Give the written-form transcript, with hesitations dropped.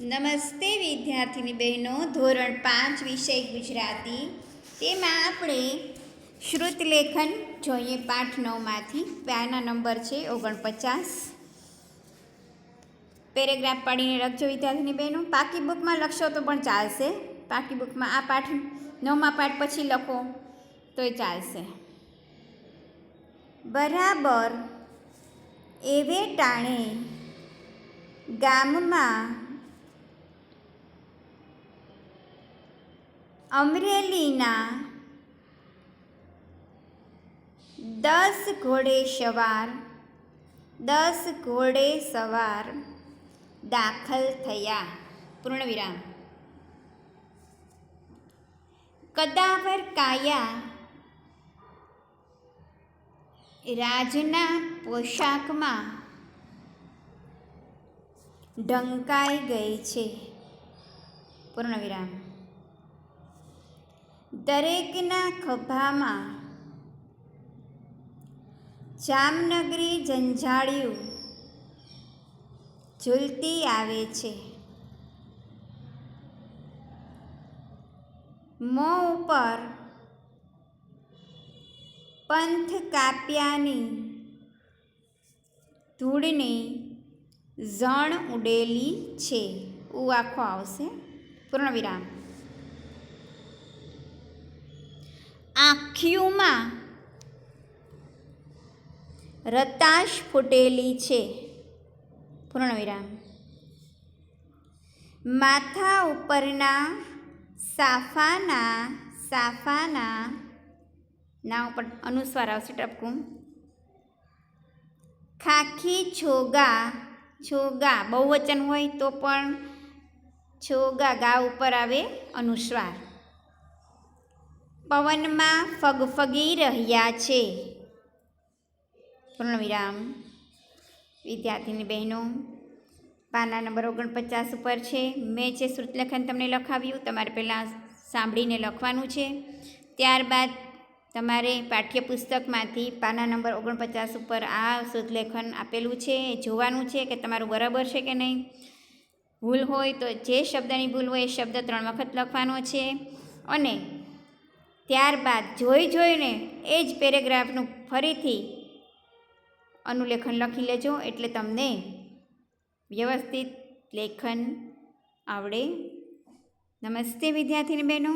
નમસ્તે વિદ્યાર્થીની બહેનો, ધોરણ 5 વિષય ગુજરાતી. તેમાં આપણે શ્રુતલેખન જોઈએ પાઠ 9માંથી. પાના નંબર છે 49. પેરેગ્રાફ પાડીને લખજો વિદ્યાર્થીની બહેનો. પાકી બુકમાં લખશો તો પણ ચાલશે. પાકી બુકમાં આ પાઠ 9મા પાઠ પછી લખો તોય ચાલશે. બરાબર એવે ટાણે ગામમાં અમરેલીના 10 ઘોડેસવાર દાખલ થયા. પૂર્ણવિરામ. કદાવર કાયા રાજના પોશાકમાં ઢંકાઈ ગઈ છે. પૂર્ણવિરામ. દરેકના ખભામાં જામનગરી જંજાળિયું ઝૂલતી આવે છે. મોં ઉપર પંથ કાપ્યાની ધૂળની ઝણ ઉડેલી છે. આખો આવશે. પૂર્ણવિરામ. આંખીઓમાં રતાશ ફૂટેલી છે. પૂર્ણવિરામ. માથા ઉપરના સાફાના ના ઉપર અનુસ્વાર આવશે ટપકું. ખાખી છોગા બહુવચન હોય તો પણ છોગા ગા ઉપર આવે અનુસ્વાર. પવનમાં ફગફગી રહ્યા છે. પૂર્ણવિરામ. વિદ્યાર્થીની બહેનો, પાના નંબર 49 ઉપર છે. મેં જે શ્રુતલેખન તમને લખાવ્યું તમારે પહેલાં સાંભળીને લખવાનું છે. ત્યારબાદ તમારે પાઠ્યપુસ્તકમાંથી પાના નંબર 49 ઉપર આ શ્રુતલેખન આપેલું છે એ જોવાનું છે કે તમારું બરાબર છે કે નહીં. ભૂલ હોય તો જે શબ્દની ભૂલ હોય એ શબ્દ 3 વખત લખવાનો છે. અને ત્યારબાદ જોઈને એ જ પેરેગ્રાફનું ફરીથી અનુલેખન લખી લેજો એટલે તમને વ્યવસ્થિત લેખન આવડે. નમસ્તે વિદ્યાર્થીની બહેનો.